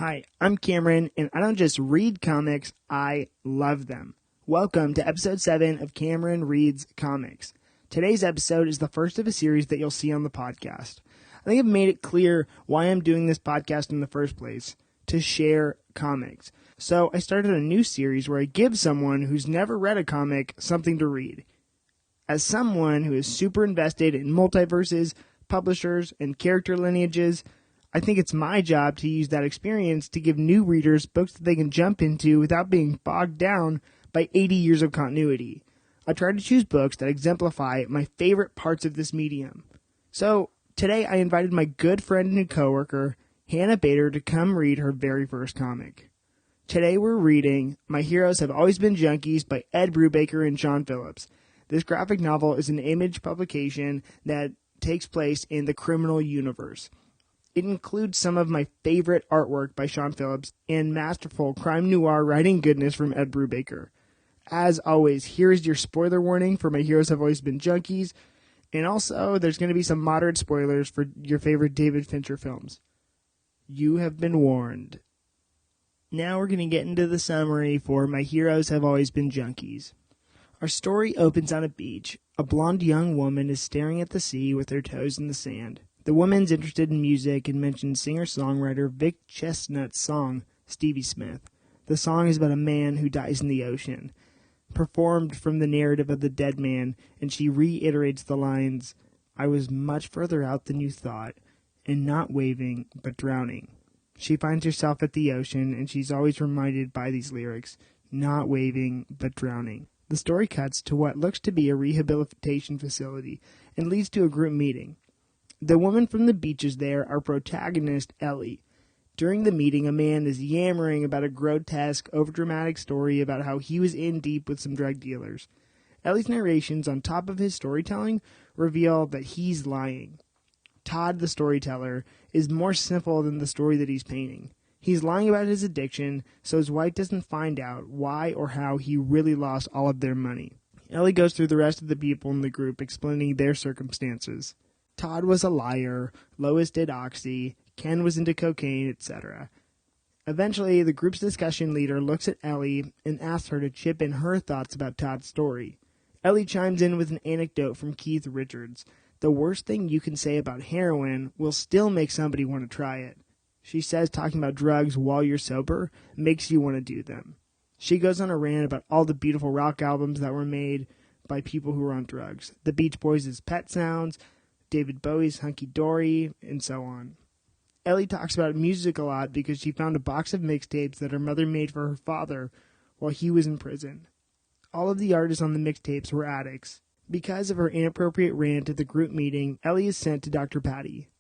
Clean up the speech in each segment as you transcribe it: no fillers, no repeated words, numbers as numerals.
Hi, I'm Cameron, and I don't just read comics, I love them. Welcome to episode 7 of Cameron Reads Comics. Today's episode is the first of a series that you'll see on the podcast. I think I've made it clear why I'm doing this podcast in the first place, to share comics. So I started a new series where I give someone who's never read a comic something to read. As someone who is super invested in multiverses, publishers, and character lineages, I think it's my job to use that experience to give new readers books that they can jump into without being bogged down by 80 years of continuity. I try to choose books that exemplify my favorite parts of this medium. So, today I invited my good friend and coworker, Hannah Bader, to come read her very first comic. Today we're reading My Heroes Have Always Been Junkies by Ed Brubaker and Sean Phillips. This graphic novel is an Image publication that takes place in the criminal universe. It includes some of my favorite artwork by Sean Phillips and masterful crime-noir writing goodness from Ed Brubaker. As always, here is your spoiler warning for My Heroes Have Always Been Junkies, and also there's going to be some moderate spoilers for your favorite David Fincher films. You have been warned. Now we're going to get into the summary for My Heroes Have Always Been Junkies. Our story opens on a beach. A blonde young woman is staring at the sea with her toes in the sand. The woman's interested in music and mentions singer-songwriter Vic Chestnut's song, Stevie Smith. The song is about a man who dies in the ocean, performed from the narrative of the dead man, and she reiterates the lines, "I was much further out than you thought, and not waving, but drowning." She finds herself at the ocean, and she's always reminded by these lyrics, "not waving, but drowning." The story cuts to what looks to be a rehabilitation facility and leads to a group meeting. The woman from the beach is there, our protagonist, Ellie. During the meeting, a man is yammering about a grotesque, overdramatic story about how he was in deep with some drug dealers. Ellie's narrations, on top of his storytelling, reveal that he's lying. Todd, the storyteller, is more simple than the story that he's painting. He's lying about his addiction, so his wife doesn't find out why or how he really lost all of their money. Ellie goes through the rest of the people in the group, explaining their circumstances. Todd was a liar, Lois did oxy, Ken was into cocaine, etc. Eventually, the group's discussion leader looks at Ellie and asks her to chip in her thoughts about Todd's story. Ellie chimes in with an anecdote from Keith Richards. The worst thing you can say about heroin will still make somebody want to try it. She says talking about drugs while you're sober makes you want to do them. She goes on a rant about all the beautiful rock albums that were made by people who were on drugs. The Beach Boys' Pet Sounds, David Bowie's Hunky Dory, and so on. Ellie talks about music a lot because she found a box of mixtapes that her mother made for her father while he was in prison. All of the artists on the mixtapes were addicts. Because of her inappropriate rant at the group meeting, Ellie is sent to Dr. Patty.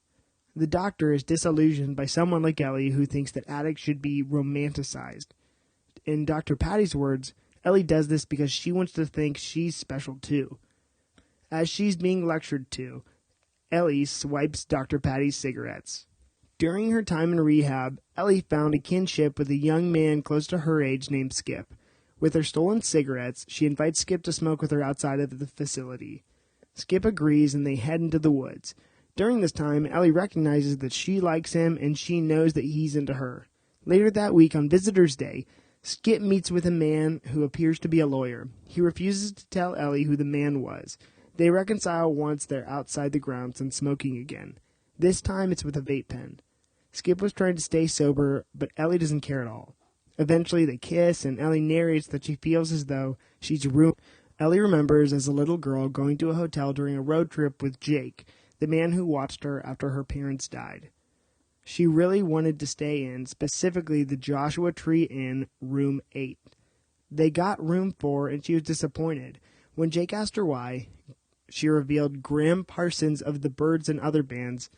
The doctor is disillusioned by someone like Ellie who thinks that addicts should be romanticized. In Dr. Patty's words, Ellie does this because she wants to think she's special too. As she's being lectured to, Ellie swipes Dr. Patty's cigarettes. During her time in rehab, Ellie found a kinship with a young man close to her age named Skip. With her stolen cigarettes, she invites Skip to smoke with her outside of the facility. Skip agrees and they head into the woods. During this time, Ellie recognizes that she likes him and she knows that he's into her. Later that week, on Visitor's Day, Skip meets with a man who appears to be a lawyer. He refuses to tell Ellie who the man was. They reconcile once they're outside the grounds and smoking again. This time it's with a vape pen. Skip was trying to stay sober, but Ellie doesn't care at all. Eventually they kiss, and Ellie narrates that she feels as though she's ruined. Ellie remembers as a little girl going to a hotel during a road trip with Jake, the man who watched her after her parents died. She really wanted to stay in, specifically the Joshua Tree Inn, room 8. They got room 4, and she was disappointed. When Jake asked her why, she revealed Graham Parsons of the Byrds and other bands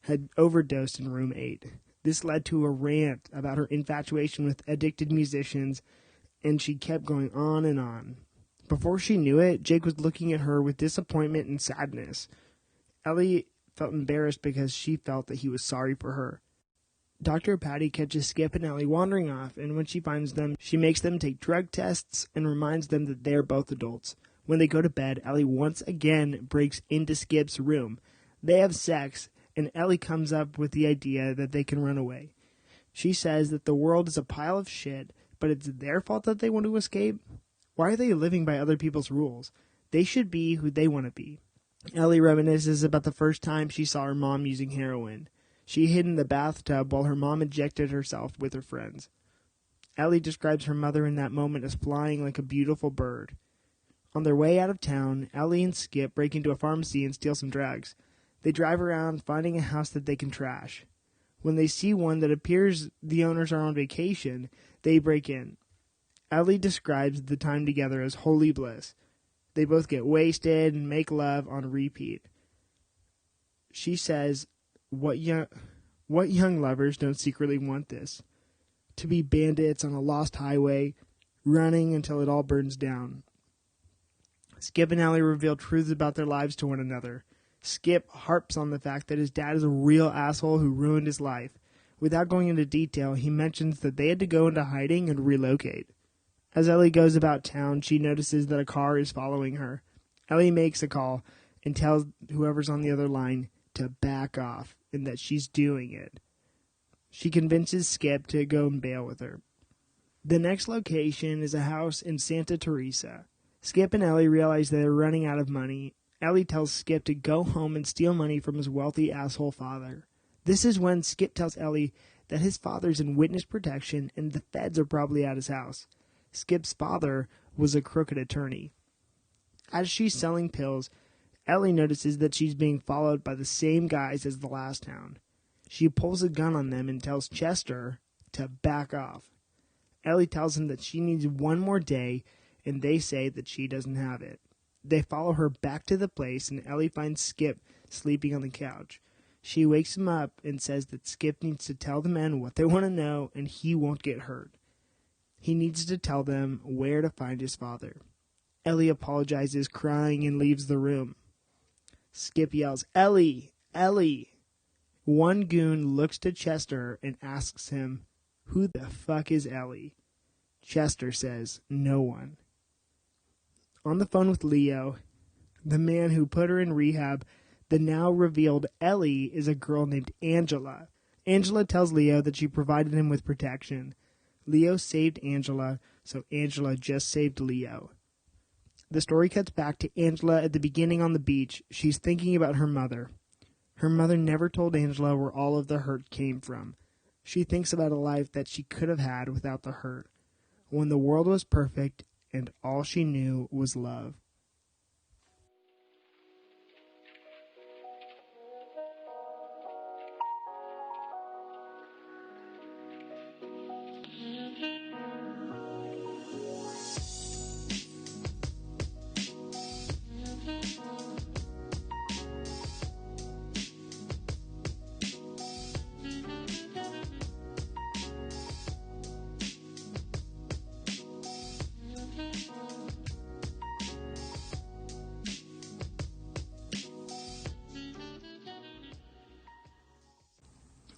had overdosed in room 8. This led to a rant about her infatuation with addicted musicians, and she kept going on and on. Before she knew it, Jake was looking at her with disappointment and sadness. Ellie felt embarrassed because she felt that he was sorry for her. Dr. Patty catches Skip and Ellie wandering off, and when she finds them, she makes them take drug tests and reminds them that they are both adults. When they go to bed, Ellie once again breaks into Skip's room. They have sex, and Ellie comes up with the idea that they can run away. She says that the world is a pile of shit, but it's their fault that they want to escape. Why are they living by other people's rules? They should be who they want to be. Ellie reminisces about the first time she saw her mom using heroin. She hid in the bathtub while her mom injected herself with her friends. Ellie describes her mother in that moment as flying like a beautiful bird. On their way out of town, Ellie and Skip break into a pharmacy and steal some drugs. They drive around, finding a house that they can trash. When they see one that appears the owners are on vacation, they break in. Ellie describes the time together as holy bliss. They both get wasted and make love on repeat. She says, what young lovers don't secretly want this? To be bandits on a lost highway, running until it all burns down. Skip and Ellie reveal truths about their lives to one another. Skip harps on the fact that his dad is a real asshole who ruined his life. Without going into detail, he mentions that they had to go into hiding and relocate. As Ellie goes about town, she notices that a car is following her. Ellie makes a call and tells whoever's on the other line to back off and that she's doing it. She convinces Skip to go and bail with her. The next location is a house in Santa Teresa. Skip and Ellie realize they are running out of money. Ellie tells Skip to go home and steal money from his wealthy asshole father. This is when Skip tells Ellie that his father's in witness protection and the feds are probably at his house. Skip's father was a crooked attorney. As she's selling pills, Ellie notices that she's being followed by the same guys as the last town. She pulls a gun on them and tells Chester to back off. Ellie tells him that she needs one more day, and they say that she doesn't have it. They follow her back to the place, and Ellie finds Skip sleeping on the couch. She wakes him up and says that Skip needs to tell the men what they want to know, and he won't get hurt. He needs to tell them where to find his father. Ellie apologizes, crying, and leaves the room. Skip yells, "Ellie! Ellie!" One goon looks to Chester and asks him, "Who the fuck is Ellie?" Chester says, "No one." On the phone with Leo, the man who put her in rehab, the now revealed Ellie is a girl named Angela. Angela tells Leo that she provided him with protection. Leo saved Angela, so Angela just saved Leo. The story cuts back to Angela at the beginning on the beach. She's thinking about her mother. Her mother never told Angela where all of the hurt came from. She thinks about a life that she could have had without the hurt, when the world was perfect and all she knew was love.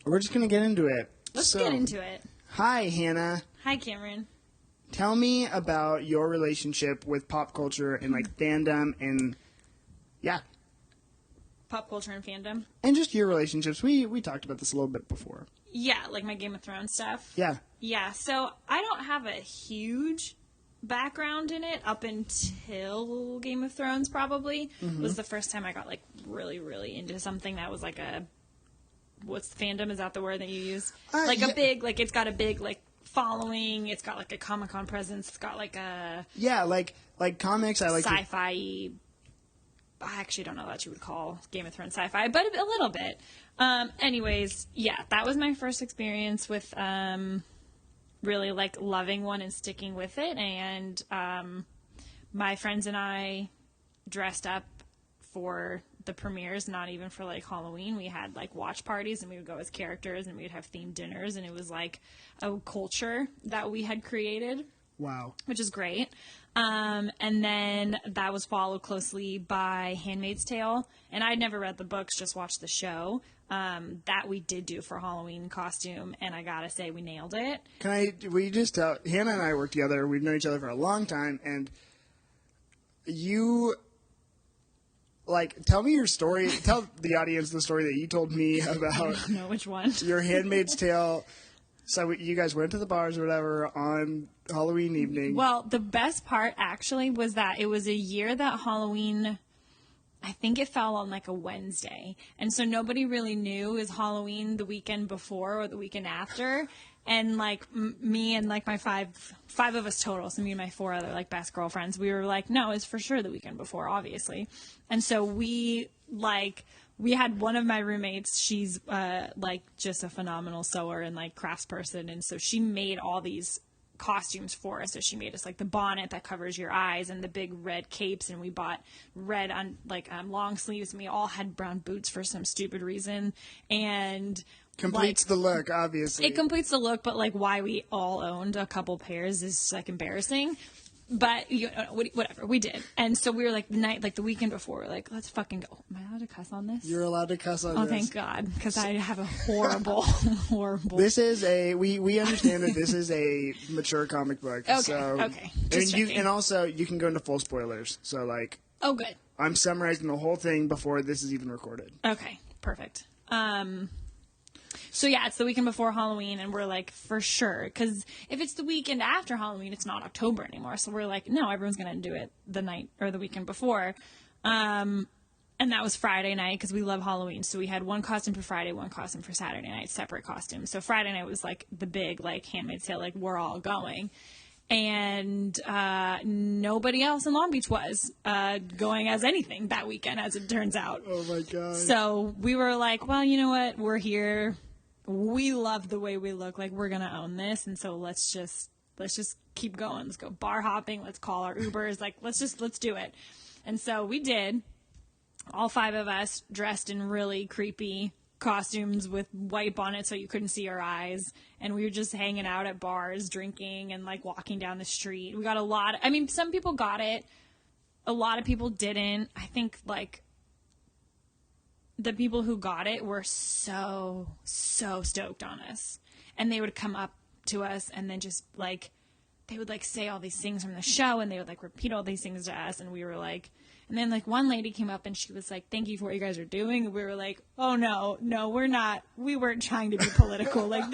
We're just going to get into it. Let's get into it. Hi, Hannah. Hi, Cameron. Tell me about your relationship with pop culture and, like, fandom and, yeah. Pop culture and fandom. And just your relationships. We talked about this a little bit before. Yeah, like my Game of Thrones stuff. Yeah. Yeah, so I don't have a huge background in it up until Game of Thrones, probably. Mm-hmm. Was the first time I got, like, really, really into something that was, like, what's the fandom? Is that the word that you use? Like yeah. a big, like, it's got a big, like, following. It's got, like, a Comic-Con presence. It's got, like, a... Yeah, like comics, I like sci-fi... I actually don't know what you would call Game of Thrones sci-fi, but a little bit. Anyways, yeah, that was my first experience with really, like, loving one and sticking with it. And my friends and I dressed up for the premieres, not even for, like, Halloween. We had, like, watch parties, and we would go as characters, and we would have themed dinners, and it was, like, a culture that we had created. Wow. Which is great. And then that was followed closely by Handmaid's Tale. And I'd never read the books, just watched the show. That we did do for Halloween costume, and I gotta say, we nailed it. We just tell, Hannah and I work together, we've known each other for a long time, and you, like, tell me your story, tell the audience the story that you told me about. I don't know which one. Your Handmaid's Tale So you guys went to the bars or whatever on Halloween evening. Well, the best part actually was that it was a year that Halloween, I think it fell on like a Wednesday. And so nobody really knew is Halloween the weekend before or the weekend after. And like me and like my five of us total, so me and my 4 other like best girlfriends, we were like, no, it's for sure the weekend before, obviously. And so we had one of my roommates, she's like just a phenomenal sewer and like crafts person. And so she made all these costumes for us. So she made us like the bonnet that covers your eyes and the big red capes, and we bought red on long sleeves, and we all had brown boots for some stupid reason. And completes the look, obviously. It completes the look, but like why we all owned a couple pairs is like embarrassing. But whatever, we did. And so we were like the weekend before, we're like, let's fucking go. Am I allowed to cuss on this? You're allowed to cuss on this. Oh, thank God, because I have a horrible. This is we understand that this is a mature comic book. Okay, so, okay. And also you can go into full spoilers. So like. Oh, good. I'm summarizing the whole thing before this is even recorded. Okay, perfect. So yeah, it's the weekend before Halloween, and we're like, for sure, because if it's the weekend after Halloween, it's not October anymore. So we're like, no, everyone's gonna do it the night or the weekend before. And that was Friday night because we love Halloween. So we had one costume for Friday, one costume for Saturday night, separate costumes. So Friday night was like the big like Handmaid's Tale, like we're all going. And nobody else in Long Beach was going as anything that weekend, as it turns out. Oh my God. So we were like, well, you know what? We're here. We love the way we look. Like, we're gonna own this, and so let's just keep going. Let's go bar hopping. Let's call our Ubers. Like, let's do it. And so we did. All 5 of us dressed in really creepy costumes with white bonnets so you couldn't see our eyes, and we were just hanging out at bars, drinking, and like walking down the street. We got some people got it, a lot of people didn't. I think like the people who got it were so stoked on us, and they would come up to us and then just like they would like say all these things from the show, and they would like repeat all these things to us, and we were like, and then like one lady came up and she was like, thank you for what you guys are doing. And we were like, oh no, we're not, we weren't trying to be political. Like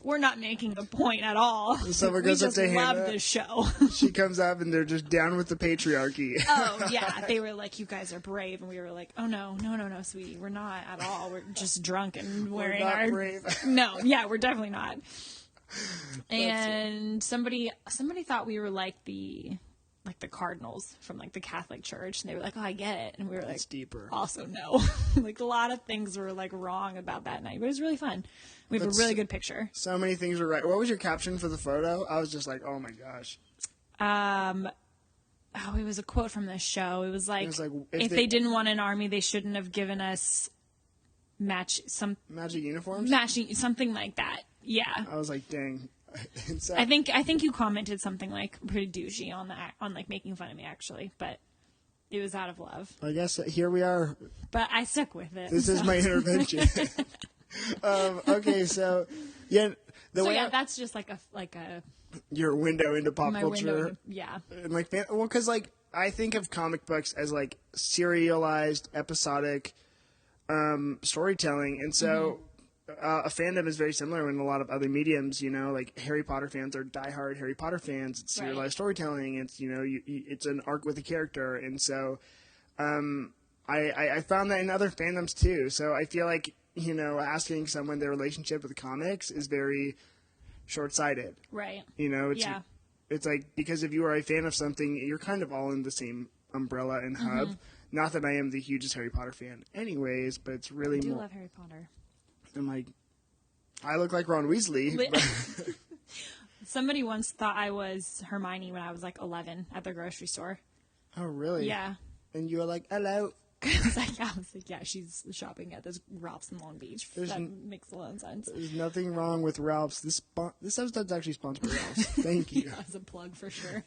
we're not making a point at all. Someone we goes up just to love Hannah. the show. She comes up and they're just down with the patriarchy. Oh yeah, they were like, you guys are brave, and we were like, oh no, sweetie, we're not at all. We're just drunk and wearing we're not brave. No, yeah, we're definitely not. And somebody thought we were like the cardinals from like the Catholic Church, and they were like, oh, I get it. And we were like, it's deeper. Also no. Like a lot of things were like wrong about that night, but it was really fun. We have a really good picture. So many things were right. What was your caption for the photo? I was just like, oh my gosh. It was a quote from this show. It was like if they didn't want an army, they shouldn't have given us magic uniforms, something like that. Yeah. I was like, dang. So, I think you commented something like pretty douchey on like making fun of me, actually, but it was out of love. I guess here we are. But I stuck with it. This is my intervention. Okay, so yeah, that's just like a your window into pop culture. Yeah, and like because like I think of comic books as like serialized, episodic storytelling, and so. A fandom is very similar in a lot of other mediums, you know, like Harry Potter fans are diehard Harry Potter fans. It's serialized storytelling. It's, you know, it's an arc with a character. And so I found that in other fandoms too. So I feel like, you know, asking someone their relationship with comics is very short-sighted. Right. You know, it's like, because if you are a fan of something, you're kind of all in the same umbrella and hub. Mm-hmm. Not that I am the hugest Harry Potter fan anyways, but it's really I love Harry Potter. I'm like, I look like Ron Weasley. Somebody once thought I was Hermione when I was like 11 at the grocery store. Oh, really? Yeah. And you were like, hello. I was like, yeah, she's shopping at this Ralph's in Long Beach. That makes a lot of sense. There's nothing wrong with Ralph's. This episode's actually sponsored by Ralph's. Thank you. Yeah, as a plug for sure.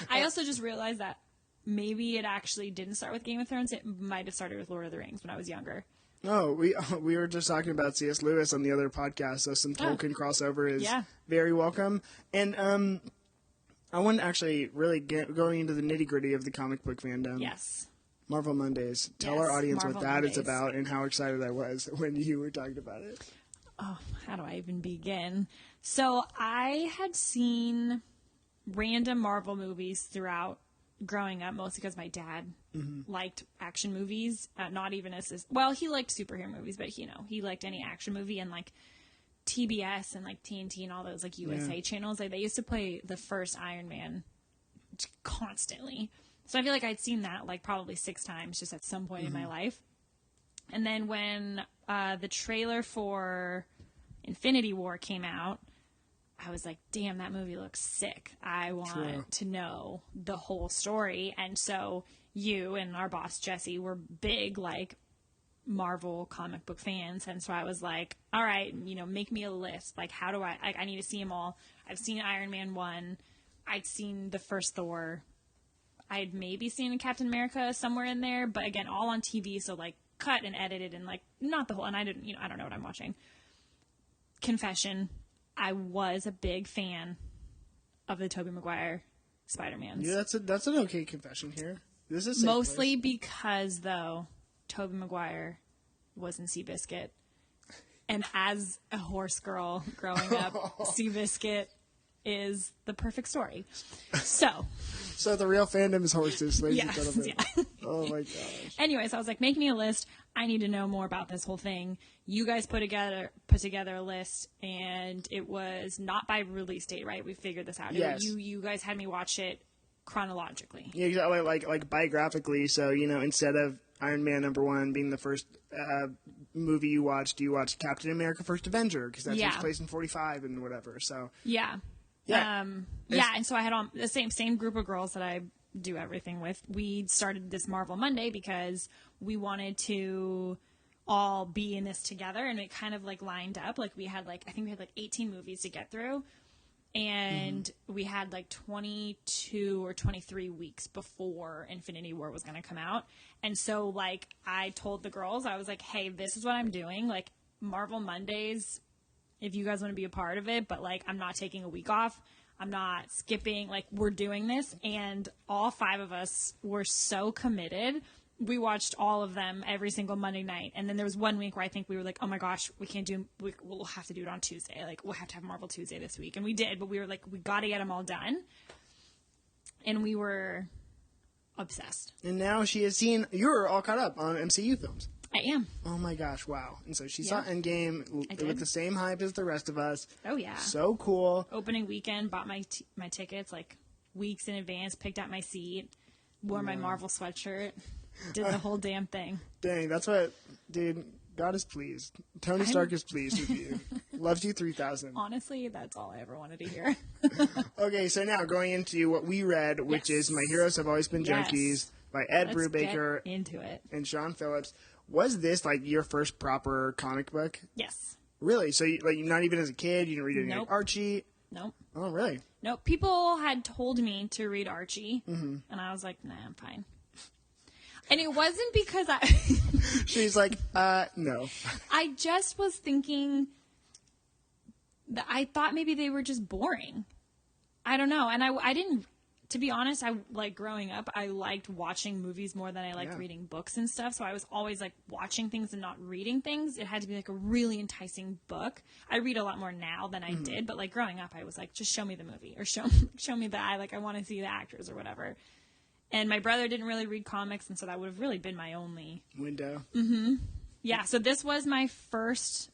I also just realized that maybe it actually didn't start with Game of Thrones. It might have started with Lord of the Rings when I was younger. No, we were just talking about C.S. Lewis on the other podcast, so some Tolkien crossover is very welcome. And I want to actually really going into the nitty-gritty of the comic book fandom. Yes. Marvel Mondays. Tell our audience what that is about and how excited I was when you were talking about it. how do I even begin? So I had seen random Marvel movies throughout growing up, mostly because my dad liked action movies. Not even well, he liked superhero movies, but he liked any action movie, and like TBS and like TNT and all those like USA channels. Like they used to play the first Iron Man constantly. So I feel like I'd seen that like probably 6 times just at some point in my life. And then when the trailer for Infinity War came out, I was like, damn, that movie looks sick. I want to know the whole story. And so you and our boss, Jesse, were big, like, Marvel comic book fans. And so I was like, all right, make me a list. Like, how do I need to see them all. I've seen Iron Man 1. I'd seen the first Thor. I'd maybe seen Captain America somewhere in there. But again, all on TV. So, like, cut and edited and, like, not the whole. And I didn't, I don't know what I'm watching. Confession. I was a big fan of the Tobey Maguire Spider-Mans. Yeah, that's an okay confession here. This is mostly because though Tobey Maguire was in Seabiscuit, and as a horse girl growing up, Seabiscuit is the perfect story. So the real fandom is horses, ladies and yes, gentlemen. yeah. Oh my gosh. Anyways, I was like, make me a list. I need to know more about this whole thing. You guys put together a list, and it was not by release date, right? We figured this out. Yes. You guys had me watch it chronologically. Yeah, exactly. Like biographically. So instead of Iron Man #1 being the first movie you watched Captain America: First Avenger because that takes place in 45 and whatever. So yeah. And so I had on the same group of girls that I do everything with. We started this Marvel Monday because we wanted to all be in this together, and it kind of like lined up. Like we had I think we had 18 movies to get through, and we had 22 or 23 weeks before Infinity War was going to come out. And so I told the girls, I was like, hey, this is what I'm doing. Like Marvel Mondays, if you guys want to be a part of it, but I'm not taking a week off. I'm not skipping. We're doing this. And all 5 of us were so committed. We watched all of them every single Monday night. And then there was one week where I think we were like, oh my gosh, we'll have to do it on Tuesday. We'll have to have Marvel Tuesday this week. And we did, but we were we got to get them all done. And we were obsessed. And now she has seen, you're all caught up on MCU films. I am. Oh my gosh, wow. And so she saw Endgame with the same hype as the rest of us. Oh yeah. So cool. Opening weekend, bought my tickets weeks in advance, picked out my seat, wore my Marvel sweatshirt, did the whole damn thing. Dang, that's what, dude, God is pleased. Tony Stark is pleased with you. Loves you 3,000. Honestly, that's all I ever wanted to hear. Okay, so now going into what we read, which is My Heroes Have Always Been Junkies by Ed Brubaker get into it. And Sean Phillips. Was this your first proper comic book? Yes. Really? So you, not even as a kid, you didn't read any Archie? Nope. Oh, really? Nope. People had told me to read Archie, and I was like, nah, I'm fine. And it wasn't because I... She's like, no. I just was thinking that I thought maybe they were just boring. I don't know. And I didn't... To be honest, growing up, I liked watching movies more than I liked reading books and stuff. So I was always watching things and not reading things. It had to be a really enticing book. I read a lot more now than I did, but growing up, I was just show me the movie or show me the I want to see the actors or whatever. And my brother didn't really read comics, and so that would have really been my only window. Yeah. So this was my first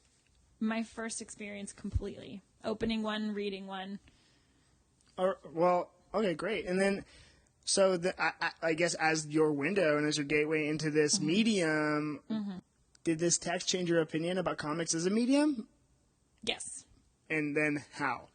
experience completely. Opening one, reading one. Well. Okay, great. And then, so I guess as your window and as your gateway into this medium, did this text change your opinion about comics as a medium? Yes. And then how?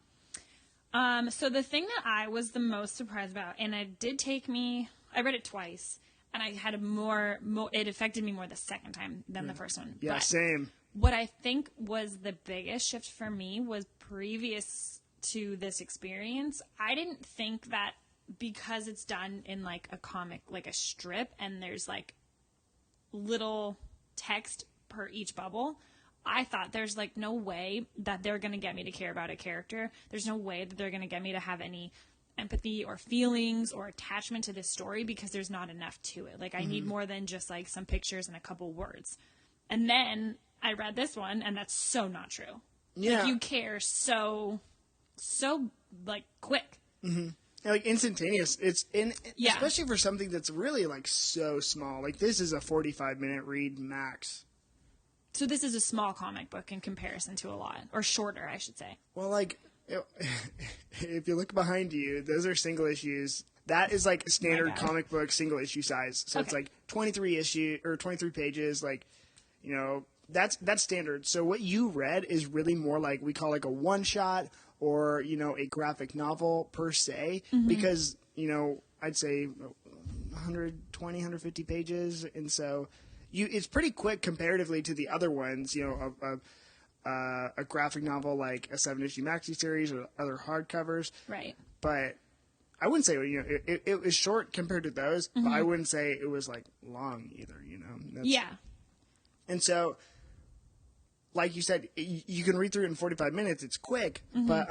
So the thing that I was the most surprised about, and it did take me, I read it twice, and I had it affected me more the second time than the first one. Yeah, but same. What I think was the biggest shift for me was previous to this experience, I didn't think that because it's done in a comic, a strip, and there's little text per each bubble, I thought there's no way that they're going to get me to care about a character. There's no way that they're going to get me to have any empathy or feelings or attachment to this story because there's not enough to it. I need more than just some pictures and a couple words. And then I read this one, and that's so not true. Yeah. Like, you care so like, quick. Mm-hmm. Like, instantaneous. Yeah. Especially for something that's really, like, so small. Like, this is a 45-minute read max. So this is a small comic book in comparison to a lot. Or shorter, I should say. Well, like, if you look behind you, those are single issues. That is, like, a standard comic book single issue size. So it's, like, 23 pages, like, you know, that's standard. So what you read is really more like, we call, like, a one-shot or, you know, a graphic novel per se. Mm-hmm. Because, you know, I'd say 120, 150 pages. And so it's pretty quick comparatively to the other ones, you know, a graphic novel like a 7-issue maxi series or other hardcovers. Right. But I wouldn't say, you know, it was short compared to those, but I wouldn't say it was, like, long either, you know. Yeah. And so, like you said, you can read through it in 45 minutes. It's quick, but,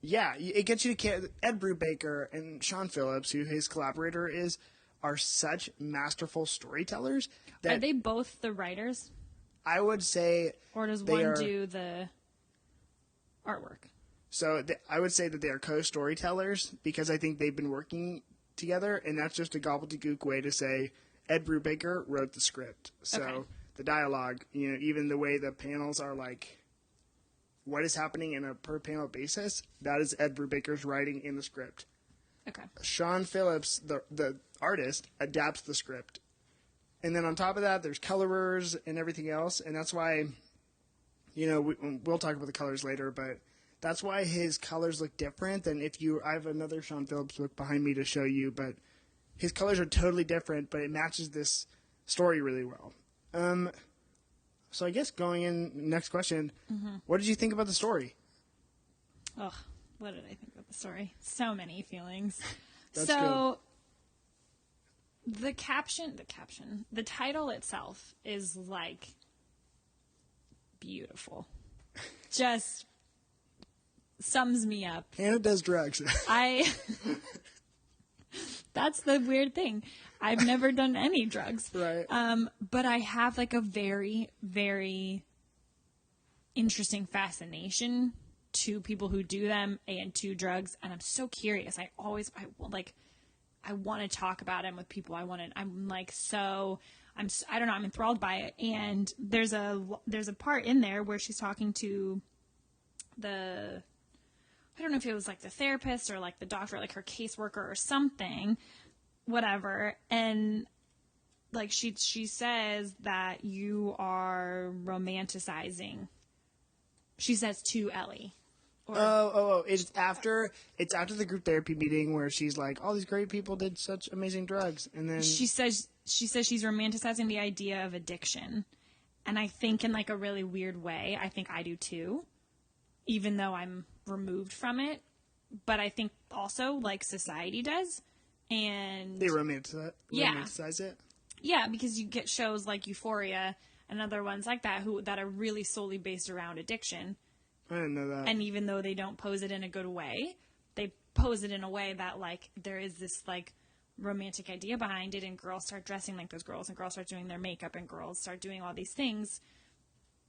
yeah, it gets you to Ed Brubaker and Sean Phillips, who his collaborator is, are such masterful storytellers. That are they both the writers? I would say. Or does one do the artwork? So I would say that they are co-storytellers because I think they've been working together, and that's just a gobbledygook way to say Ed Brubaker wrote the script. So the dialogue, you know, even the way the panels are, like, what is happening in a per-panel basis, that is Ed Brubaker's writing in the script. Okay. Sean Phillips, the artist, adapts the script. And then on top of that, there's colorers and everything else, and that's why, you know, we'll talk about the colors later, but that's why his colors look different than I have another Sean Phillips book behind me to show you, but his colors are totally different, but it matches this story really well. So I guess going in, next question, what did you think about the story? Oh, what did I think about the story? So many feelings. That's good. The title itself is, like, beautiful. Just sums me up. Hannah does drugs. That's the weird thing. I've never done any drugs. Right. But I have, like, a very, very interesting fascination to people who do them and to drugs. And I'm so curious. I want to talk about them with people. I don't know, I'm enthralled by it. And there's a part in there where she's talking to I don't know if it was, like, the therapist or, like, the doctor, like, her caseworker or something, whatever. And, like, she says that you are romanticizing. She says to Ellie. It's after the group therapy meeting where she's like, all these great people did such amazing drugs. And then she says she's romanticizing the idea of addiction. And I think in, like, a really weird way, I think I do too, even though I'm removed from it. But I think also, like, society does. And they romanticize it. Yeah, because you get shows like Euphoria and other ones like that that are really solely based around addiction. I didn't know that. And even though they don't pose it in a good way, they pose it in a way that, like, there is this, like, romantic idea behind it, and girls start dressing like those girls, and girls start doing their makeup, and girls start doing all these things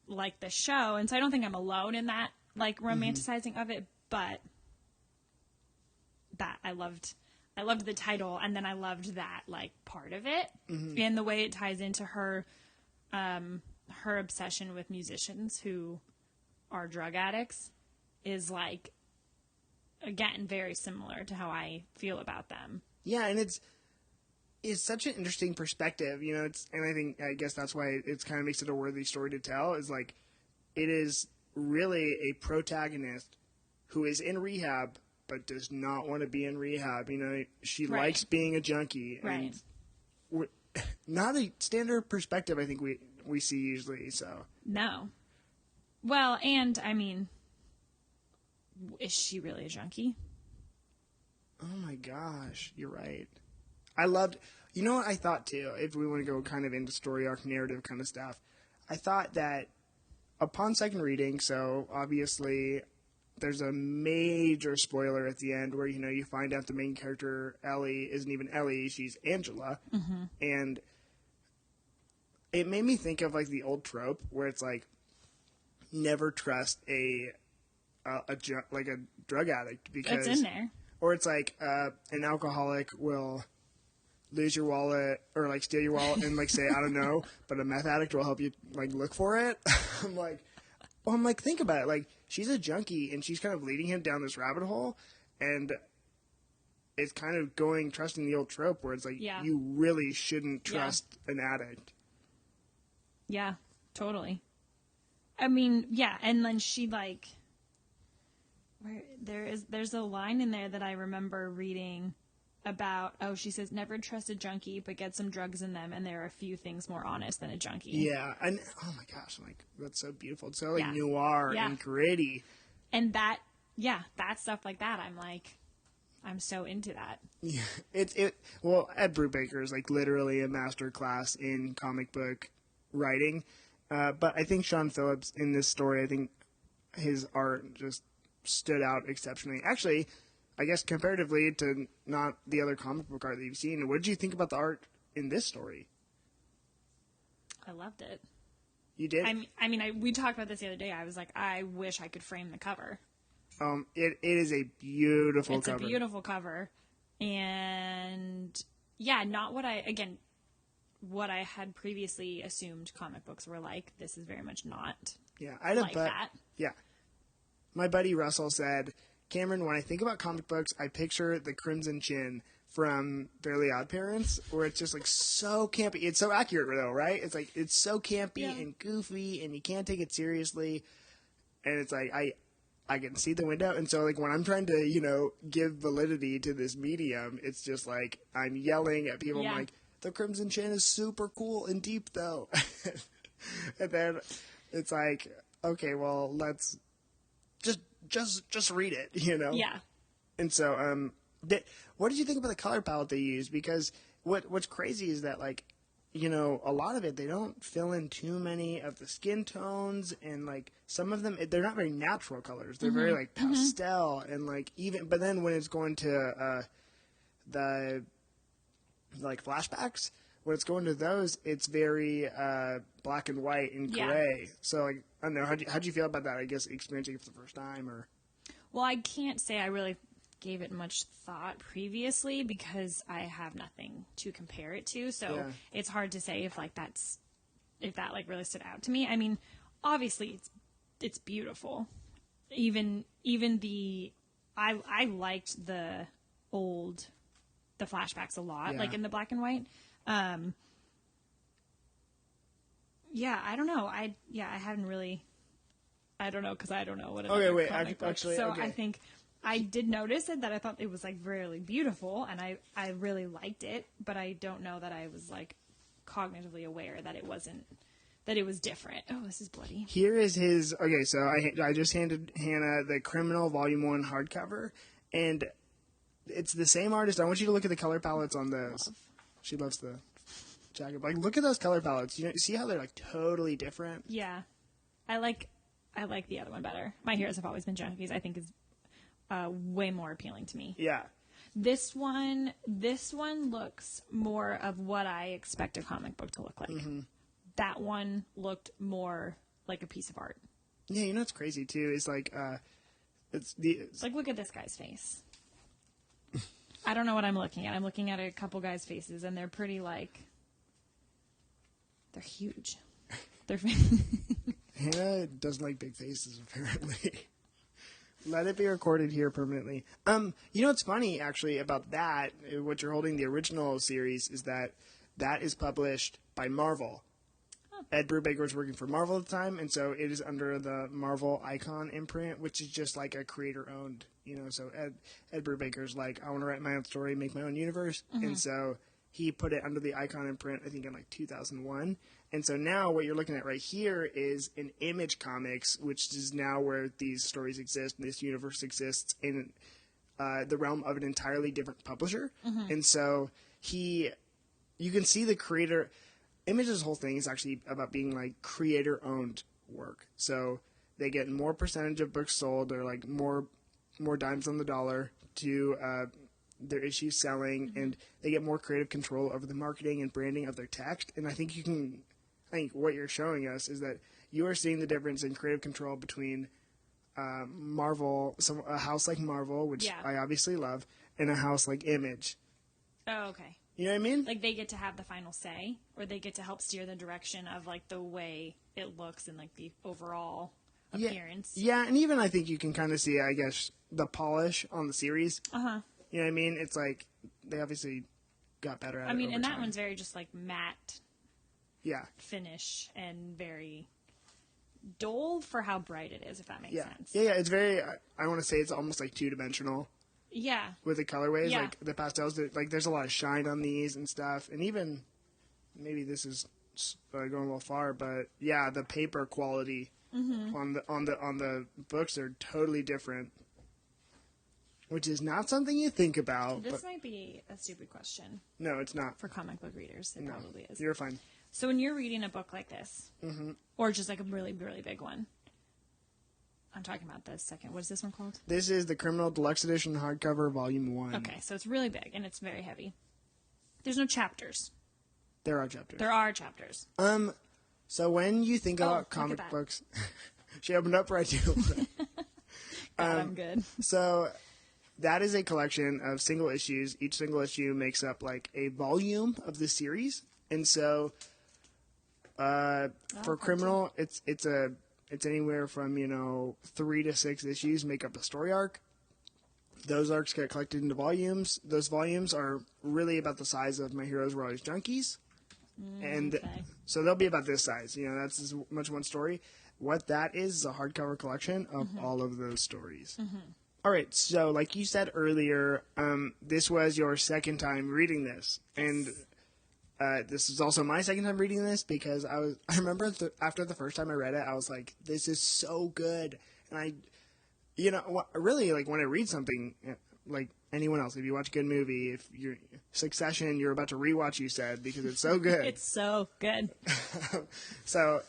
like the show. And so I don't think I'm alone in that, like, romanticizing of it, but that I loved the title, and then I loved that, like, part of it, and the way it ties into her obsession with musicians who are drug addicts is, like, again, very similar to how I feel about them. Yeah, and it's such an interesting perspective, you know. I guess that's why it kind of makes it a worthy story to tell. Is, like, it is really a protagonist who is in rehab but does not want to be in rehab. You know, she likes being a junkie, and not a standard perspective I think we see usually. So no. Well, and, I mean, is she really a junkie? Oh my gosh, you're right. You know what I thought too, if we want to go kind of into story arc narrative kind of stuff, I thought that upon second reading, so obviously there's a major spoiler at the end where, you know, you find out the main character, Ellie, isn't even Ellie, she's Angela. And it made me think of like the old trope where it's like never trust a drug addict because It's in there. or it's like an alcoholic will lose your wallet or like steal your wallet and like say I don't know, but a meth addict will help you like look for it. I'm like think about it, like she's a junkie and she's kind of leading him down this rabbit hole, and it's kind of trusting the old trope where it's like you really shouldn't trust an addict. Yeah, totally. I mean, yeah, and then she like there's a line in there that I remember reading about, she says never trust a junkie but get some drugs in them and there are a few things more honest than a junkie. Yeah, and oh my gosh, I'm like that's so beautiful. It's so like noir and gritty. And that stuff like that, I'm like, I'm so into that. Yeah, well, Ed Brubaker is like literally a master class in comic book writing. But I think Sean Phillips in this story, I think his art just stood out exceptionally. Actually, I guess comparatively to not the other comic book art that you've seen. What did you think about the art in this story? I loved it. You did? We talked about this the other day. I was like, I wish I could frame the cover. It is a beautiful cover. It's a beautiful cover. And yeah, not what I had previously assumed comic books were like. This is very much not that. Yeah. My buddy Russell said, Cameron, when I think about comic books, I picture the Crimson Chin from Fairly Odd Parents, where it's just like so campy. It's so accurate though, right? It's like, it's so campy and goofy and you can't take it seriously. And it's like, I can see the window. And so like when I'm trying to, give validity to this medium, it's just like, I'm yelling at people. I'm like, the Crimson Chin is super cool and deep though. And then it's like, okay, well, let's just read it, Yeah. And so, what did you think about the color palette they used? Because what's crazy is that like, a lot of it, they don't fill in too many of the skin tones, and like some of them, they're not very natural colors. They're very like pastel and like but then when it's going to the like flashbacks, when it's going to those, it's very black and white and gray. So like, I don't know, how'd you feel about that? I guess experiencing it for the first time, or? Well, I can't say I really gave it much thought previously because I have nothing to compare it to. So it's hard to say if that like really stood out to me. I mean, obviously it's beautiful. Even I liked the flashbacks a lot, like in the black and white. I don't know. I haven't really. I don't know because I don't know what. Comic book. I think I did notice it, that I thought it was like really beautiful, and I really liked it, but I don't know that I was like cognitively aware that it wasn't, that it was different. Oh, this is bloody. Here is his. Okay, so I just handed Hannah the Criminal Volume 1 hardcover, and it's the same artist. I want you to look at the color palettes on those. She loves the jacket. Like, look at those color palettes. See how they're like totally different? Yeah. I like the other one better. My Heroes Have Always Been Junkies, I think, is way more appealing to me. Yeah. This one looks more of what I expect a comic book to look like. Mm-hmm. That one looked more like a piece of art. Yeah, what's crazy too is like it's like, look at this guy's face. I don't know what I'm looking at. I'm looking at a couple guys' faces, and they're pretty like, they're huge. They're Hannah doesn't like big faces, apparently. Let it be recorded here permanently. What's funny, actually, about that, what you're holding, the original series, is that is published by Marvel. Oh. Ed Brubaker was working for Marvel at the time, and so it is under the Marvel Icon imprint, which is just like a creator-owned, so Ed Brubaker's like, I want to write my own story, make my own universe, and so he put it under the Icon imprint, I think, in like 2001. And so now what you're looking at right here is an Image Comics, which is now where these stories exist and this universe exists in the realm of an entirely different publisher. Mm-hmm. And so you can see the creator. Image's whole thing is actually about being like creator-owned work. So they get more percentage of books sold, or like more dimes on the dollar to their issues selling, and they get more creative control over the marketing and branding of their text. And I think I think what you're showing us is that you are seeing the difference in creative control between Marvel, a house like Marvel, which I obviously love, and a house like Image. Oh, okay. You know what I mean? Like, they get to have the final say, or they get to help steer the direction of, like, the way it looks and, like, the overall appearance. Yeah, and even I think you can kind of see, I guess, the polish on the series. Uh-huh. You know what I mean? It's like, they obviously got better at it. I mean, and that time. one's very just, like, matte finish and very dull for how bright it is, if that makes sense. Yeah, it's very, I want to say it's almost like two-dimensional. Yeah. With the colorways, like the pastels, like there's a lot of shine on these and stuff, and even maybe this is going a little far, but yeah, the paper quality on the books are totally different, which is not something you think about. This might be a stupid question. No, it's not. For comic book readers, it probably is. You're fine. So when you're reading a book like this, or just like a really, really big one, I'm talking about the second. What is this one called? This is the Criminal Deluxe Edition hardcover, Volume 1. Okay, so it's really big and it's very heavy. There's no chapters. There are chapters. There are chapters. So when you think about comic books, she opened up right to. I'm good. So that is a collection of single issues. Each single issue makes up like a volume of the series, and so for Criminal, it's anywhere from 3 to 6 issues make up a story arc. Those arcs get collected into volumes. Those volumes are really about the size of My Heroes Were Always Junkies. And so they'll be about this size. That's as much one story. What that is a hardcover collection of all of those stories. All right, so like you said earlier, this was your second time reading this. And this is also my second time reading this because I remember after the first time I read it, I was like, this is so good. And really, like, when I read something, like anyone else, if you watch a good movie, if you're Succession, you're about to rewatch, you said, because it's so good. It's so good. So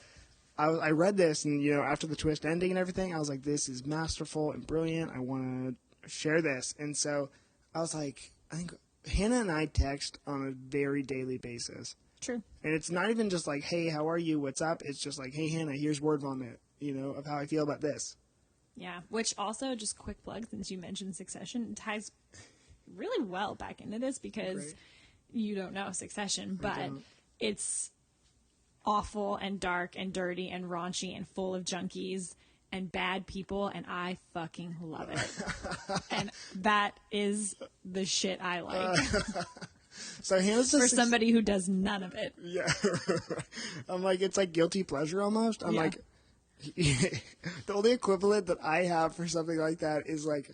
I read this, and, after the twist ending and everything, I was like, this is masterful and brilliant. I want to share this. And so I was like, I think Hannah and I text on a very daily basis. True. And it's not even just like, hey, how are you? What's up? It's just like, hey, Hannah, here's word vomit, of how I feel about this. Yeah, which also, just quick plug, since you mentioned Succession, ties really well back into this because you don't know Succession, but it's awful and dark and dirty and raunchy and full of junkies and bad people, and I fucking love it. And that is the shit I like. So Hannah's for somebody who does none of it. Yeah. I'm like, it's like guilty pleasure almost. I'm like, the only equivalent that I have for something like that is like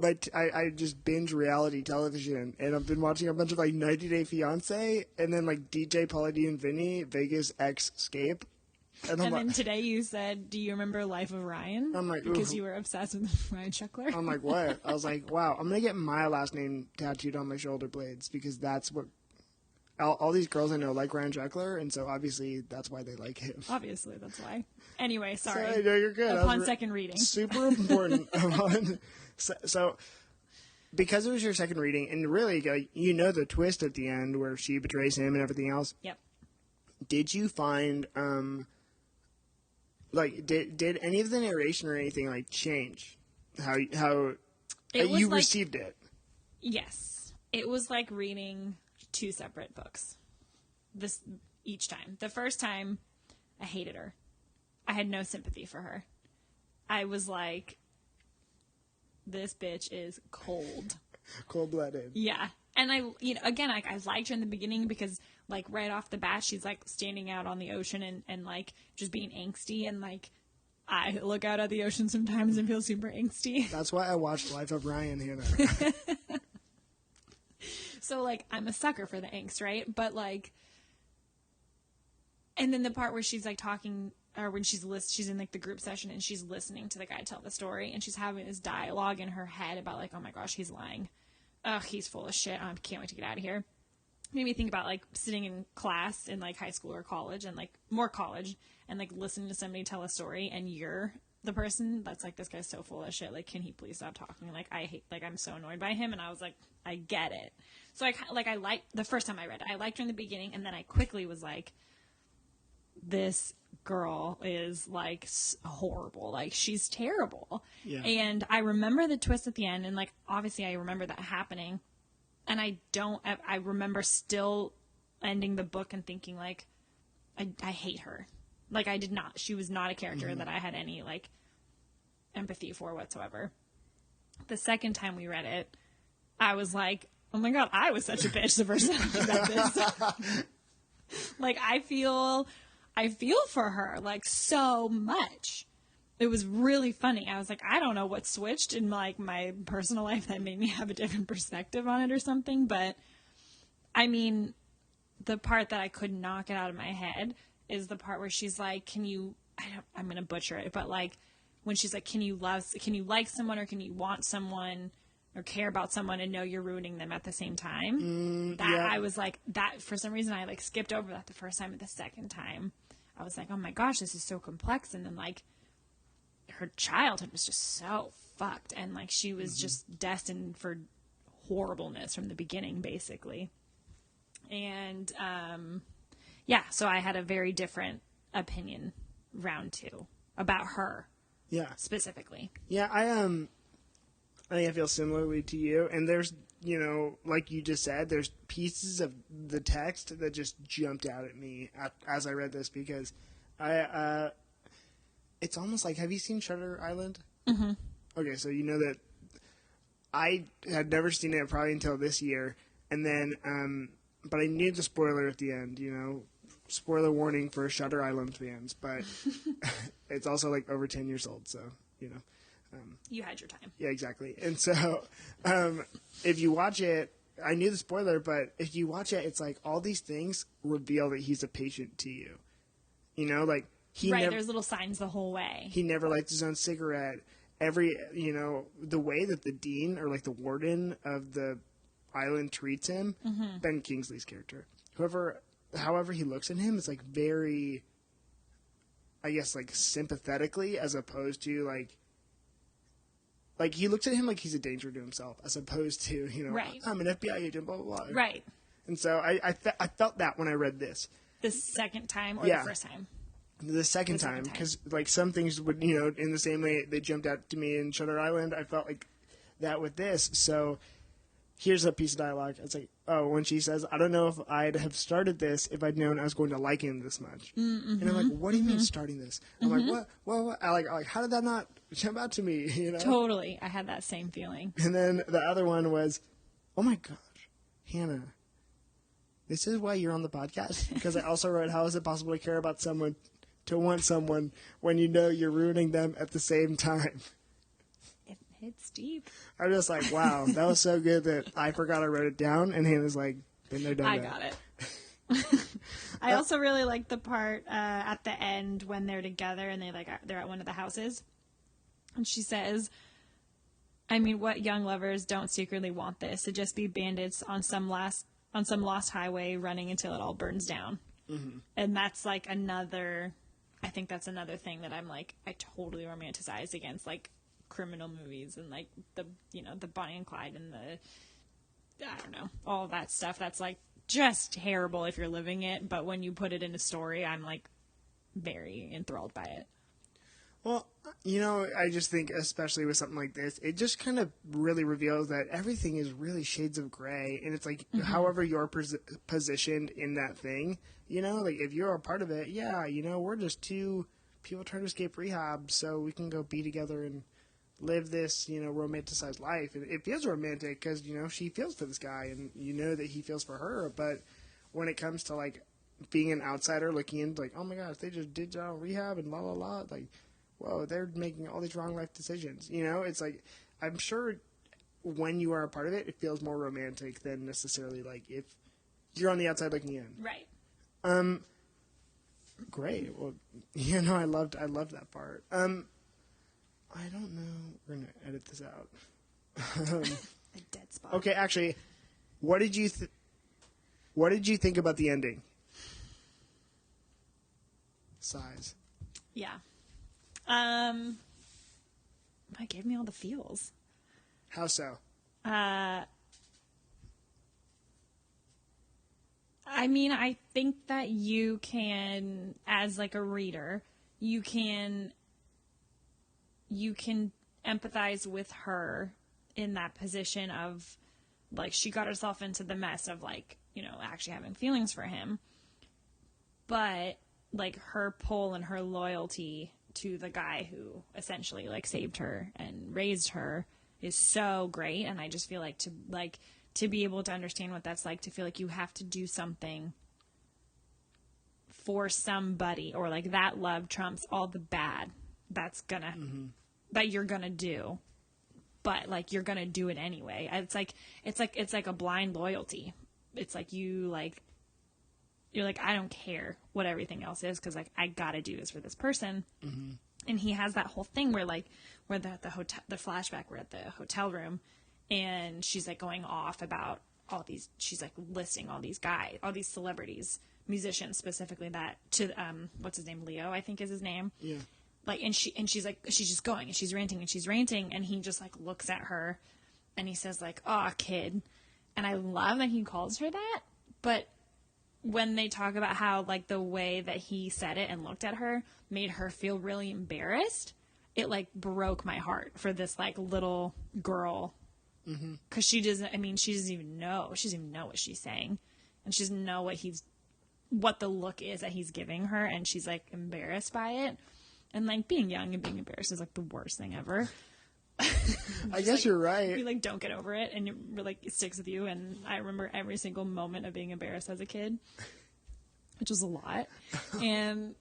I just binge reality television, and I've been watching a bunch of like 90 Day Fiance, and then like DJ Pauly D and Vinny, Vegas X Escape. And then today you said, do you remember Life of Ryan? I'm like, because you were obsessed with Ryan Sheckler. I'm like, what? I was like, wow, I'm going to get my last name tattooed on my shoulder blades because that's what all these girls I know like Ryan Sheckler, and so obviously that's why they like him. Obviously, that's why. Anyway, sorry. So, no, you're good. Upon second reading. Super important. So, because it was your second reading, and really, the twist at the end where she betrays him and everything else. Yep. Did you find, did any of the narration or anything, like, change how you received it? Yes. It was like reading 2 separate books each time. The first time, I hated her. I had no sympathy for her. I was like, this bitch is cold. Cold-blooded. Yeah. And I liked her in the beginning because, like, right off the bat, she's, like, standing out on the ocean and like, just being angsty. And, like, I look out at the ocean sometimes and feel super angsty. That's why I watched Life of Ryan, Hannah. So, like, I'm a sucker for the angst, right? But, like, and then the part where she's, like, talking, or when she's in, like, the group session and she's listening to the guy tell the story and she's having this dialogue in her head about, like, oh my gosh, he's lying. Ugh, he's full of shit. I can't wait to get out of here. Made me think about, like, sitting in class in, like, high school or college and, like, more college and, like, listening to somebody tell a story and you're the person that's like, this guy's so full of shit. Like, can he please stop talking? Like, I'm so annoyed by him. And I was like, I get it. So I liked the first time I read it. I liked her in the beginning, and then I quickly was like, this girl is like horrible. Like, she's terrible. Yeah. And I remember the twist at the end, and like, obviously I remember that happening. And I remember still ending the book and thinking like, I hate her. Like, she was not a character that I had any like empathy for whatsoever. The second time we read it, I was like, oh my God, I was such a bitch the first time I read this. Like, I feel for her like so much. It was really funny. I was like, I don't know what switched in like my personal life that made me have a different perspective on it or something. But I mean, the part that I could not get out of my head is the part where she's like, I'm going to butcher it, but like when she's like, can you like someone, or can you want someone or care about someone and know you're ruining them at the same time? I was like, that for some reason I like skipped over that the first time, and the second time I was like, oh my gosh, this is so complex. And then like her childhood was just so fucked, and like she was just destined for horribleness from the beginning, basically. And so I had a very different opinion round 2 about her. Yeah. Specifically. Yeah, I think I feel similarly to you. And there's, like you just said, there's pieces of the text that just jumped out at me as I read this, because it's almost like, have you seen Shutter Island? Mm-hmm. Okay, so you know that I had never seen it probably until this year, and then, but I knew the spoiler at the end, spoiler warning for Shutter Island fans, but it's also like over 10 years old, so, you had your time. Yeah, exactly. And so, if you watch it, I knew the spoiler, but if you watch it, it's like all these things reveal that he's a patient to you. Like there's little signs the whole way. He never lights his own cigarette. The way that the dean or like the warden of the island treats him, Ben Kingsley's character, however he looks at him, is like very, I guess, like sympathetically, as opposed to like he looks at him like he's a danger to himself, as opposed to, right. I'm an FBI agent, blah, blah, blah. Right. And so I felt that when I read this. The second time or the first time? The second time, because like some things would, in the same way they jumped out to me in Shutter Island, I felt like that with this. So here's a piece of dialogue. It's like, when she says, I don't know if I'd have started this if I'd known I was going to like him this much. Mm-hmm. And I'm like, what do you mean starting this? I'm like, what? I like, how did that not jump out to me? Totally. I had that same feeling. And then the other one was, oh my gosh, Hannah, this is why you're on the podcast? Because I also wrote, how is it possible to care about someone, to want someone, when you know you're ruining them at the same time? It's deep. I'm just like, wow, that was so good that I forgot I wrote it down, and Hannah's like, been there, done that. I got it. I also really like the part at the end when they're together and they're at one of the houses, and she says, I mean, what young lovers don't secretly want this? To just be bandits on some lost highway running until it all burns down. Mm-hmm. And that's like I think that's another thing that I'm like, I totally romanticize against like criminal movies and like the Bonnie and Clyde and I don't know, all that stuff that's like just terrible if you're living it, but when you put it in a story, I'm like very enthralled by it. Well, I just think, especially with something like this, it just kind of really reveals that everything is really shades of gray, and it's like, however you're positioned in that thing, like if you're a part of it, yeah, we're just two people trying to escape rehab so we can go be together and live this, romanticized life. And it feels romantic because, she feels for this guy and that he feels for her. But when it comes to, like, being an outsider looking into, like, oh my gosh, they just did rehab and la la la, like, whoa, they're making all these wrong life decisions. It's like, I'm sure when you are a part of it, it feels more romantic than necessarily, like, if you're on the outside looking in. Right. Great. Well, I loved that part. I don't know. We're going to edit this out. A dead spot. Okay, actually, what did you think about the ending? Sighs. Yeah. It gave me all the feels. How so? I mean, I think that you can, as like a reader, you can empathize with her in that position of, like, she got herself into the mess of, like, you know, actually having feelings for him. But, like, her pull and her loyalty to the guy who essentially, like, saved her and raised her is so great. And I just feel like to be able to understand what that's like, to feel like you have to do something for somebody, or like that love trumps all the bad that's gonna that you're gonna do, but like you're gonna do it anyway. It's like a blind loyalty. It's like you're like, I don't care what everything else is, because like I gotta do this for this person. And he has that whole thing where the hotel, the flashback, we're at the hotel room, and she's like going off about all these, she's like listing all these guys, all these celebrities, musicians specifically, that to, what's his name? Leo, I think is his name. Yeah. Like, and she's like, she's just going and she's ranting, and he just like looks at her and he says like, "Oh, kid." And I love that he calls her that. But when they talk about how like the way that he said it and looked at her made her feel really embarrassed, it like broke my heart for this like little girl. Because she doesn't even know what she's saying, and she doesn't know what the look is that he's giving her, and she's like embarrassed by it. And like being young and being embarrassed is like the worst thing ever. I guess you're right. You like don't get over it, and it sticks with you. And I remember every single moment of being embarrassed as a kid, which was a lot. And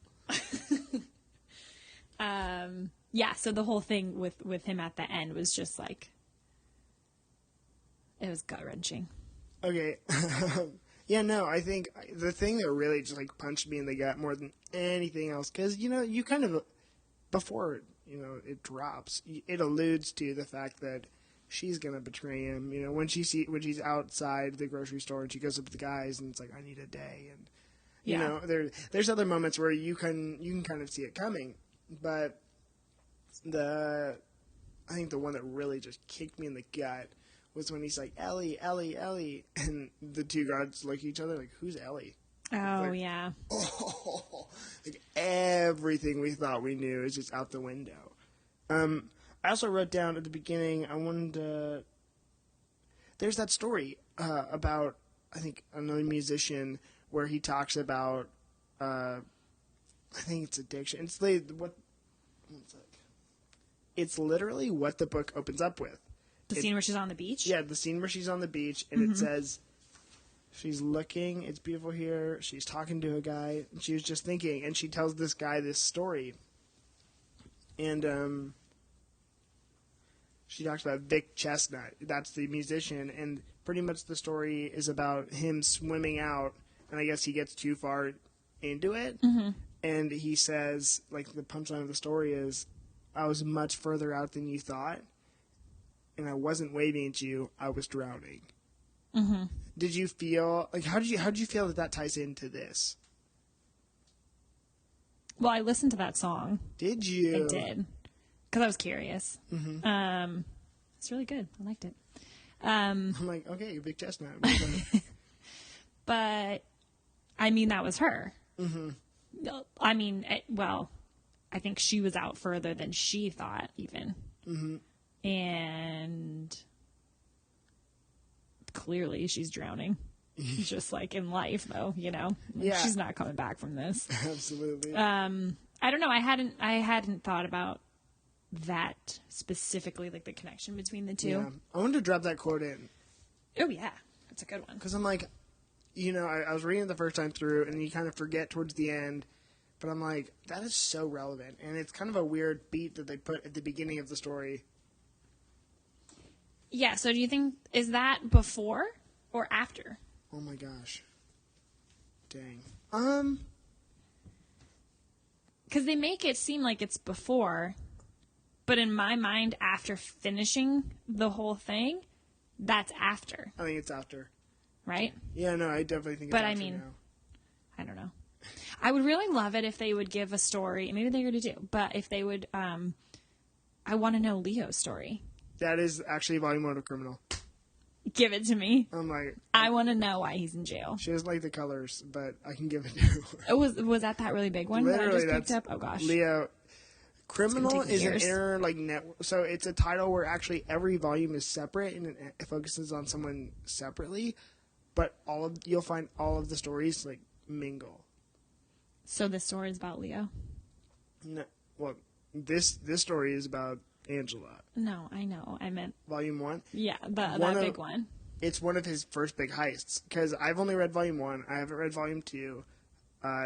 yeah, so the whole thing with him at the end was just like, it was gut-wrenching. Okay. Yeah, no, I think the thing that really just like punched me in the gut more than anything else, because, you know, you kind of, before, you know, it drops, it alludes to the fact that she's going to betray him. You know, when she's outside the grocery store and she goes up to the guys and it's like, "I need a day." And, you know, there's other moments where you can kind of see it coming. But I think the one that really just kicked me in the gut was when he's like, "Ellie, Ellie, Ellie," and the two guards look at each other like, "Who's Ellie?" Oh, like, yeah. Oh, like everything we thought we knew is just out the window. I also wrote down at the beginning, I wanted to... There's that story about, I think, another musician where he talks about, I think it's addiction. It's literally what the book opens up with. The scene where she's on the beach? Yeah, the scene where she's on the beach, and it says, she's looking, it's beautiful here, she's talking to a guy, and she was just thinking, and she tells this guy this story. And she talks about Vic Chestnut, that's the musician, and pretty much the story is about him swimming out, and I guess he gets too far into it, and he says, like, the punchline of the story is, "I was much further out than you thought, and I wasn't waving at you, I was drowning." Did you feel like how did you feel that ties into this? Well, I listened to that song. Did you? I did, because I was curious. It's really good. I liked it. I'm like, okay, Big Chestnut. But I mean, that was her. I mean, I think she was out further than she thought, even. And clearly she's drowning. Just like in life, though, you know. Yeah. She's not coming back from this. Absolutely. I don't know. I hadn't thought about that specifically, like the connection between the two. Yeah. I wanted to drop that quote in. Oh, yeah. That's a good one. Because I'm like, you know, I was reading it the first time through, and you kind of forget towards the end. But I'm like, that is so relevant. And it's kind of a weird beat that they put at the beginning of the story. Yeah, so do you think, is that before or after? Oh my gosh. Dang. Because they make it seem like it's before, but in my mind, after finishing the whole thing, that's after. I think it's after. Right? Yeah, no, I definitely think it's but after I mean, now. I don't know. I would really love it if they would give a story, and maybe they already do, but if they would, I want to know Leo's story. That is actually volume 1 of Criminal. Give it to me. I'm like, I want to know why he's in jail. she doesn't like the colors, but I can give it to her. Was that really big one that I Literally, just picked up? Oh gosh. Leo. Criminal is an years. inner like network. So it's a title where actually every volume is separate and it focuses on someone separately, but you'll find all of the stories like mingle. So this story is about Leo? No, well, this story is about Angela. No, I know. I meant Volume 1. Yeah, that big one. It's one of his first big heists because I've only read Volume 1. I haven't read Volume 2.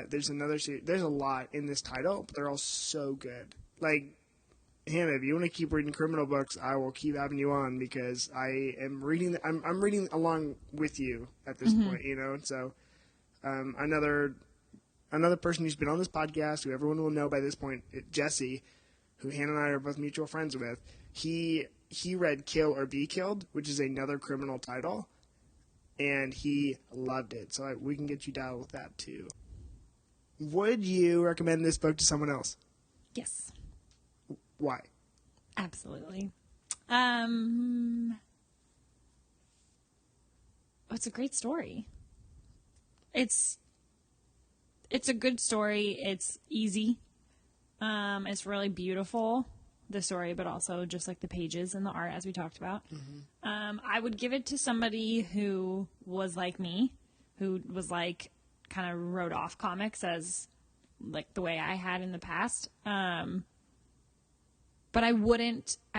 There's another series. There's a lot in this title, but they're all so good. Like, Hannah, if you want to keep reading criminal books, I will keep having you on because I am reading. I'm reading along with you at this point, you know. So, another person who's been on this podcast, who everyone will know by this point, Jesse, who Hannah and I are both mutual friends with. He read Kill or Be Killed, which is another criminal title, and he loved it. So we can get you dialed with that too. Would you recommend this book to someone else? Yes. Why? Absolutely. It's a great story. It's a good story. It's easy. It's really beautiful, the story, but also just like the pages and the art, as we talked about. I would give it to somebody who was like me, who was like kind of wrote off comics as like the way I had in the past. But I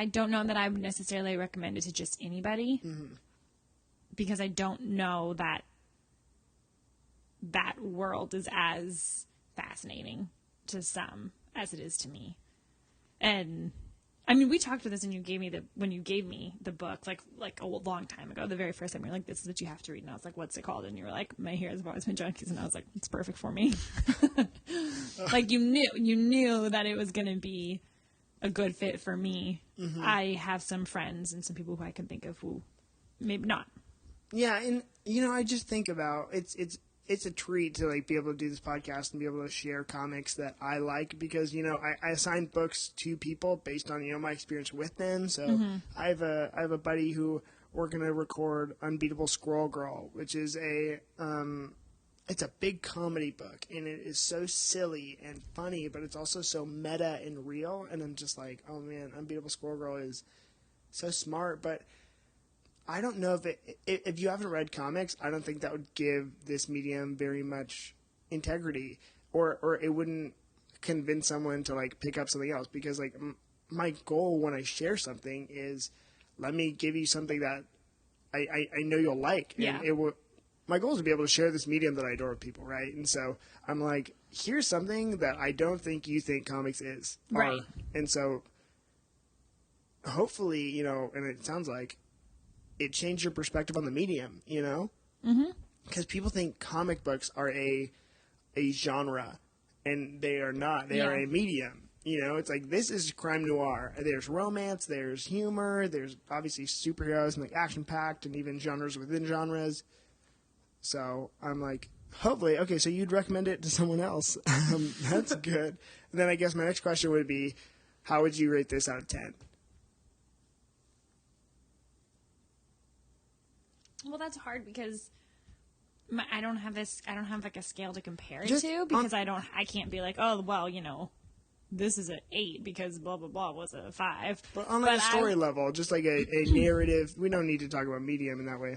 don't know that I would necessarily recommend it to just anybody because I don't know that world is as fascinating to some as it is to me. And I mean, we talked about this and when you gave me the book, like a long time ago, the very first time, you're like, this is what you have to read. And I was like, what's it called? And you were like, My Heroes Have Always Been Junkies. And I was like, it's perfect for me. Like you knew that it was going to be a good fit for me. I have some friends and some people who I can think of who maybe not. Yeah, and I just think about it's a treat to like be able to do this podcast and be able to share comics that I like because I assign books to people based on my experience with them. So I have a buddy who we're gonna record Unbeatable Squirrel Girl, which is it's a big comedy book, and it is so silly and funny, but it's also so meta and real. And I'm just like, oh man, Unbeatable Squirrel Girl is so smart. But I don't know if you haven't read comics, I don't think that would give this medium very much integrity, or it wouldn't convince someone to like pick up something else. Because like my goal when I share something is, let me give you something that I know you'll like, and it will. My goal is to be able to share this medium that I adore with people, right? And so I'm like, here's something that I don't think you think comics is. Right. And so hopefully, and it sounds like it changed your perspective on the medium, Because people think comic books are a genre, and they are not. They are a medium. It's like, this is crime noir. There's romance, there's humor, there's obviously superheroes and like action-packed and even genres within genres. So I'm like, hopefully, okay, so you'd recommend it to someone else. That's good. And then I guess my next question would be, how would you rate this out of 10? Well, that's hard because I don't have like a scale to compare it to because I can't be like, oh, well, this is an 8 because blah, blah, blah was a 5. But on like a story level, just like a narrative, we don't need to talk about medium in that way.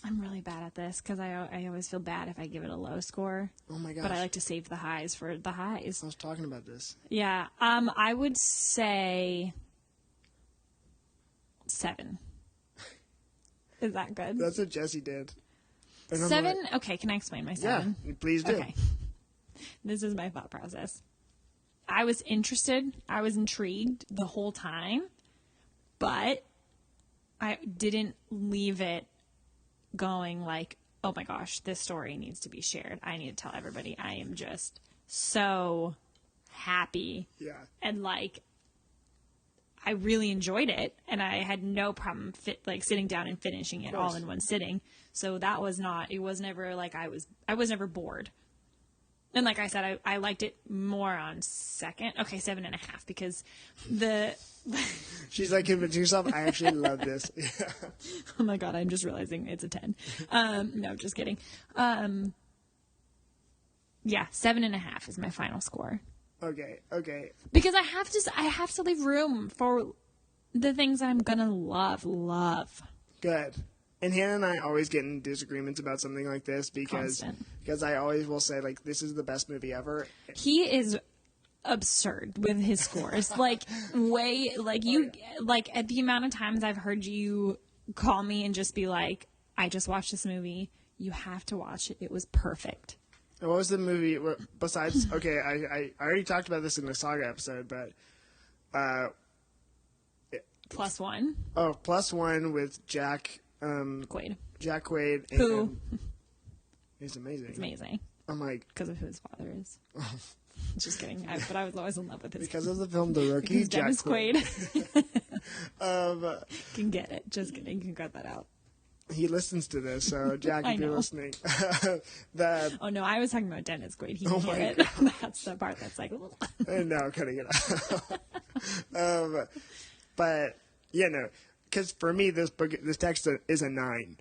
I'm really bad at this because I always feel bad if I give it a low score. Oh my gosh. But I like to save the highs for the highs. I was talking about this. Yeah. I would say 7. Is that good? That's what Jesse did. And 7? Like, okay, can I explain my 7? Yeah, please do. Okay. This is my thought process. I was interested. I was intrigued the whole time. But I didn't leave it going like, oh my gosh, this story needs to be shared. I need to tell everybody. I am just so happy. Yeah. And like, I really enjoyed it, and I had no problem sitting down and finishing it all in one sitting. So that was not. It was never like I was never bored. And like I said, I liked it more on second. Okay, 7.5 because the. She's like convincing herself, I actually love this. Oh my God, I'm just realizing it's a 10. No, just kidding. Yeah, 7.5 is my final score. Okay. Because I have to leave room for the things that I'm gonna love. Good. And Hannah and I always get in disagreements about something like this because I always will say, like, this is the best movie ever. He is absurd with his scores. Like, like, at the amount of times I've heard you call me and just be like, I just watched this movie. You have to watch it. It was perfect. What was the movie besides? Okay, I already talked about this in the Saga episode, but Plus One. Oh, Plus One with Jack Quaid. Jack Quaid. Who? He's amazing. It's amazing. I'm like because of who his father is. Just kidding. But I was always in love with his. Because of the film The Rookie. Jack Dennis Quaid. Can get it. Just kidding. You can cut that out. He listens to this, so Jack, if you're listening. Oh, no, I was talking about Dennis Quaid. He can hear it. That's the part that's like... No, cutting it out. But, yeah, no. Because for me, this text is a 9.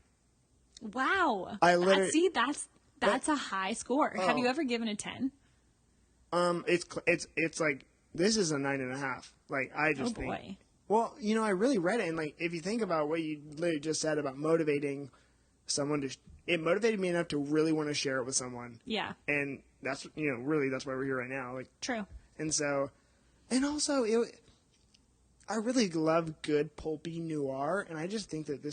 Wow. See, that's a high score. Have you ever given a 10? It's like, this is a 9.5. Like, I just think... boy. Well, I really read it, and, like, if you think about what you literally just said about motivating someone it motivated me enough to really want to share it with someone. Yeah. And that's, really that's why we're here right now. Like, true. And so, and also, I really love good pulpy noir, and I just think that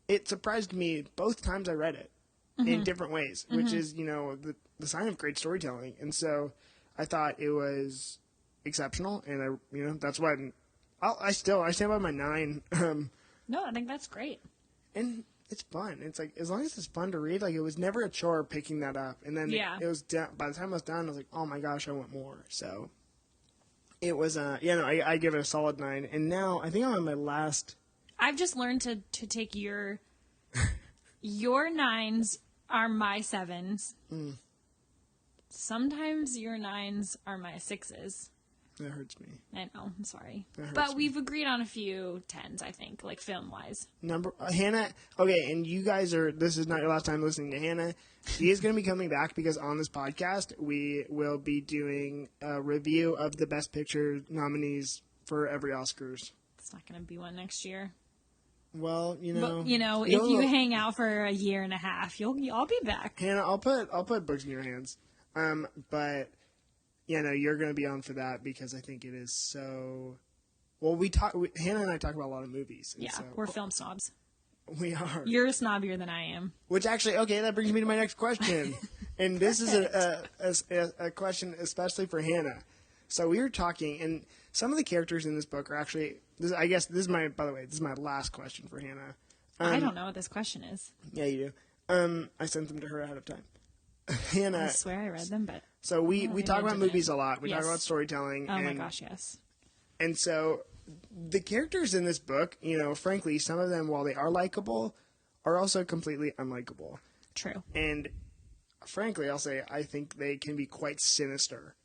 it surprised me both times I read it in different ways, which is, the sign of great storytelling. And so I thought it was exceptional, and that's why I stand by my 9. No, I think that's great. And it's fun. It's like, as long as it's fun to read, like, it was never a chore picking that up. And then it was by the time I was done, I was like, oh my gosh, I want more. So it was I give it a solid 9. And now I think I'm on my last. I've just learned to take your 9s are my 7s. Sometimes your 9s are my 6s. That hurts me. I know. I'm sorry. But we've agreed on a few 10s, I think, like film-wise. Hannah, okay, and you guys this is not your last time listening to Hannah. She is going to be coming back because on this podcast, we will be doing a review of the Best Picture nominees for every Oscars. It's not going to be one next year. Well, but, if you hang out for a year and a half, I'll be back. Hannah, I'll put books in your hands. But... you're going to be on for that because I think it is so... Well, Hannah and I talk about a lot of movies. Yeah, we're film snobs. We are. You're snobbier than I am. Which actually, okay, that brings me to my next question. And this is a question especially for Hannah. So we were talking, and some of the characters in this book are actually... by the way, this is my last question for Hannah. I don't know what this question is. Yeah, you do. I sent them to her ahead of time. Hannah... I swear I read them, but... So we talk about movies a lot. We talk about storytelling. Oh my gosh, yes. And so the characters in this book, frankly, some of them, while they are likable, are also completely unlikable. True. And frankly, I'll say I think they can be quite sinister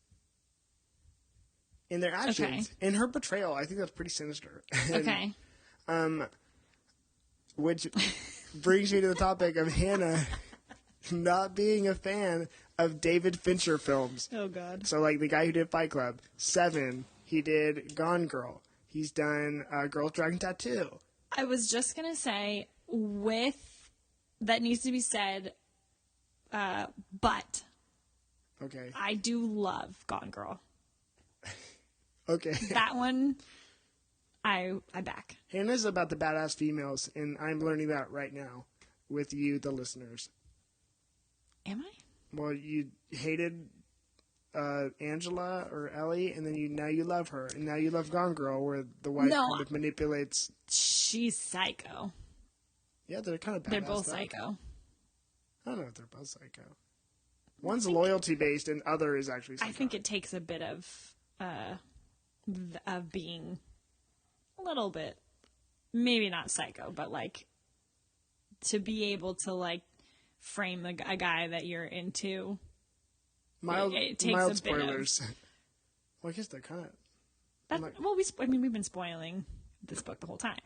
in their actions. Okay. In her portrayal, I think that's pretty sinister. Okay. Which brings me to the topic of Hannah not being a fan of David Fincher films. Oh, God. So, like, the guy who did Fight Club, Seven, he did Gone Girl. He's done Girls Dragon Tattoo. I was just going to say, that needs to be said, but okay, I do love Gone Girl. Okay. That one, I back. Hannah's about the badass females, and I'm learning that right now with you, the listeners. Am I? Well, you hated Angela or Ellie, and then now you love her, and now you love Gone Girl, where the wife kind of manipulates. She's psycho. Yeah, they're kind of badass. They're both psycho. I don't know if they're both psycho. One's loyalty based, and other is actually psycho. I think it takes a bit of being a little bit, maybe not psycho, but like to be able to like frame a guy that you're into it takes mild a bit of... spoilers. Well, I guess they're kind of... we've been spoiling this book the whole time.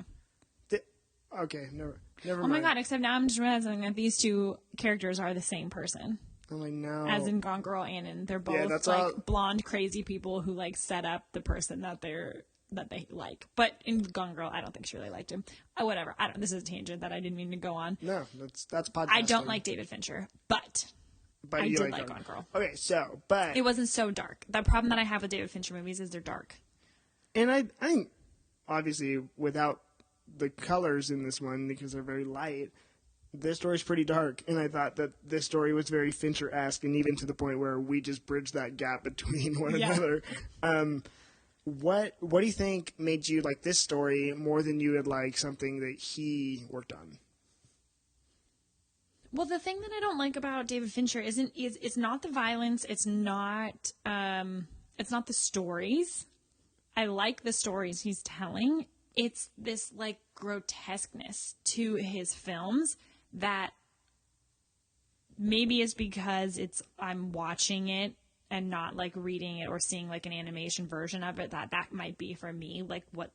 Okay, never Oh mind. my god, except now I'm just realizing that these two characters are the same person. I'm like, no. As in Gone Girl and they're both blonde crazy people who like set up the person that they like. But in Gone Girl, I don't think she really liked him. Whatever. This is a tangent that I didn't mean to go on. No, that's podcasting. I don't like David Fincher, but I did like Gone Girl. Okay, but it wasn't so dark. The problem that I have with David Fincher movies is they're dark. And I think obviously without the colors in this one, because they're very light, this story's pretty dark, and I thought that this story was very Fincher-esque, and even to the point where we just bridged that gap between one another. What do you think made you like this story more than you would like something that he worked on? Well, the thing that I don't like about David Fincher is it's not the violence, it's not the stories. I like the stories he's telling. It's this like grotesqueness to his films that maybe is because I'm watching it and not like reading it or seeing like an animation version of it, that might be for me like what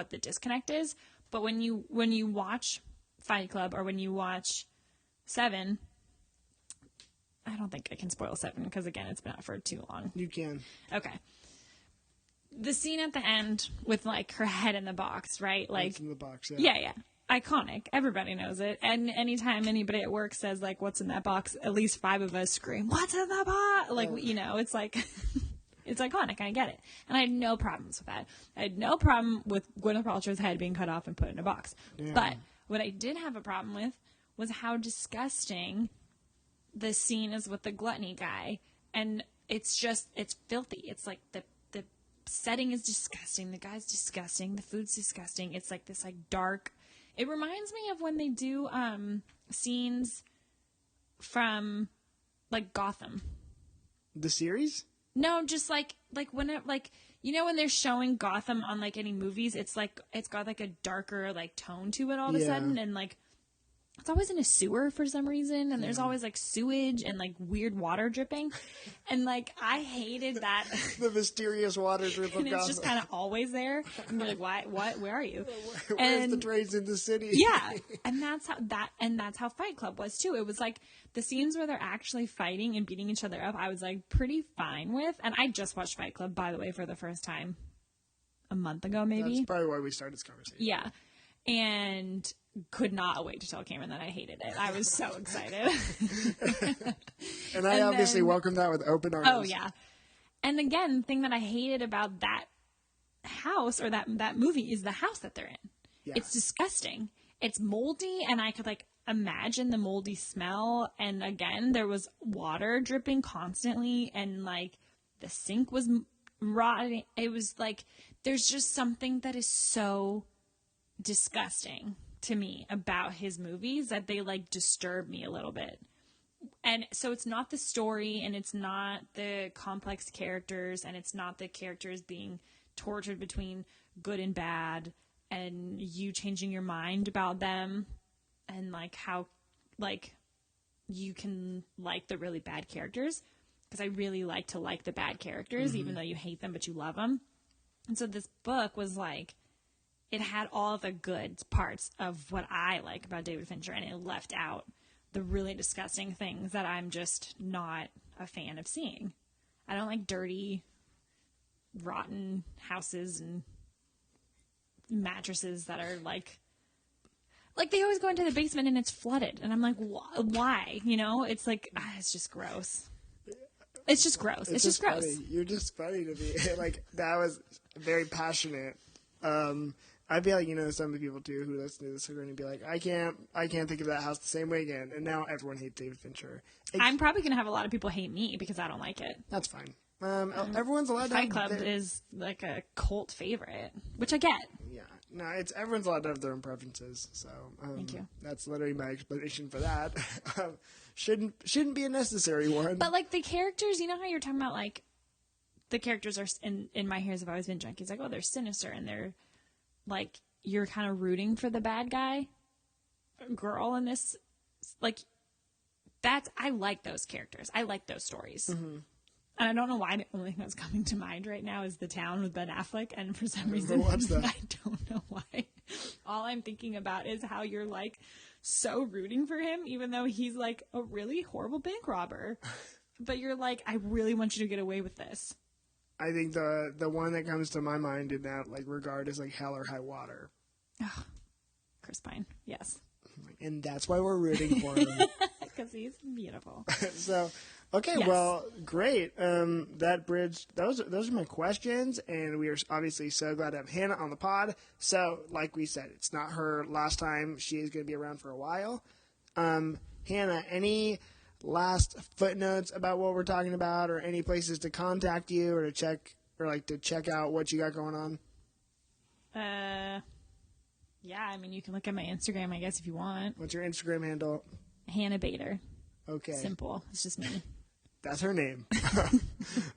the disconnect is. But when you watch Fight Club or when you watch Seven, I don't think I can spoil Seven because again it's been out for too long. You can. Okay. The scene at the end with like her head in the box, right? Like it's in the box, yeah. Iconic. Everybody knows it. And anytime anybody at work says like, "What's in that box?" at least 5 of us scream, "What's in the box?" Like it's like it's iconic. I get it, and I had no problems with that. I had no problem with Gwyneth Paltrow's head being cut off and put in a box. Yeah. But what I did have a problem with was how disgusting the scene is with the gluttony guy, and it's filthy. It's like the setting is disgusting. The guy's disgusting. The food's disgusting. It's like this like dark. It reminds me of when they do scenes from like Gotham. The series? No, just like when it like when they're showing Gotham on like any movies, it's like it's got like a darker like tone to it all of a sudden, and like it's always in a sewer for some reason, and there's always like sewage and like weird water dripping, and like I hated that. The mysterious water drip of and it's just kind of always there, and you're like, why? What? Where are you? Where's the drains in the city? Yeah, and that's how Fight Club was too. It was like the scenes where they're actually fighting and beating each other up. I was like pretty fine with, and I just watched Fight Club by the way for the first time a month ago, maybe. That's probably why we started this conversation. Yeah, and could not wait to tell Cameron that I hated it. I was so excited. and I obviously welcomed that with open arms. Oh, yeah. And again, the thing that I hated about that house or that movie is the house that they're in. Yeah. It's disgusting. It's moldy, and I could like imagine the moldy smell. And again, there was water dripping constantly, and like the sink was rotting. It was like there's just something that is so disgusting to me about his movies that they like disturb me a little bit. And so it's not the story, and it's not the complex characters, and it's not the characters being tortured between good and bad and you changing your mind about them, and like how like you can like the really bad characters, because I really like to like the bad characters, even though you hate them but you love them. And so this book was like, it had all the good parts of what I like about David Fincher, and it left out the really disgusting things that I'm just not a fan of seeing. I don't like dirty, rotten houses and mattresses that are like they always go into the basement and it's flooded, and I'm like, why? It's like it's just gross. It's just gross. It's just gross. Funny. You're just funny to me. Like that was very passionate. I'd be like, some of the people too who listen to this are going to be like, I can't think of that house the same way again. And now everyone hates David Fincher. I'm probably going to have a lot of people hate me because I don't like it. That's fine. Everyone's allowed to Fight Club is like a cult favorite, which I get. Yeah. No, everyone's allowed to have their own preferences. So thank you. That's literally my explanation for that. Shouldn't be a necessary one. But like the characters, you know how you're talking about like the characters are in My Heroes Have Always Been Junkies, like, oh, they're sinister and they're like, you're kind of rooting for the bad guy girl in this. Like, I like those characters. I like those stories. And I don't know why the only thing that's coming to mind right now is The Town with Ben Affleck. And for some reason, watch that. I don't know why. All I'm thinking about is how you're like so rooting for him, even though he's like a really horrible bank robber. But you're like, I really want you to get away with this. I think the one that comes to my mind in that like regard is like Hell or High Water. Oh, Chris Pine, yes. And that's why we're rooting for him. Because he's beautiful. So, okay, Yes. well, great. That bridge, those are my questions, and we are obviously so glad to have Hannah on the pod. So, like we said, it's not her last time. She is going to be around for a while. Hannah, any last footnotes about what we're talking about, or any places to contact you, or to check out what you got going on? Yeah, I mean, you can look at my Instagram, I guess, if you want. What's your Instagram handle? Hannah Bader. Okay. Simple. It's just me. That's her name.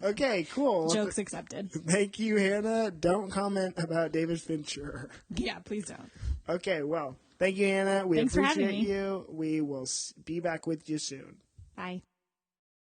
Okay, cool. Jokes accepted. Thank you, Hannah. Don't comment about David Fincher. Yeah, please don't. Okay, well, thank you, Hannah. We Thanks for having appreciate me. you. We will be back with you soon. Bye.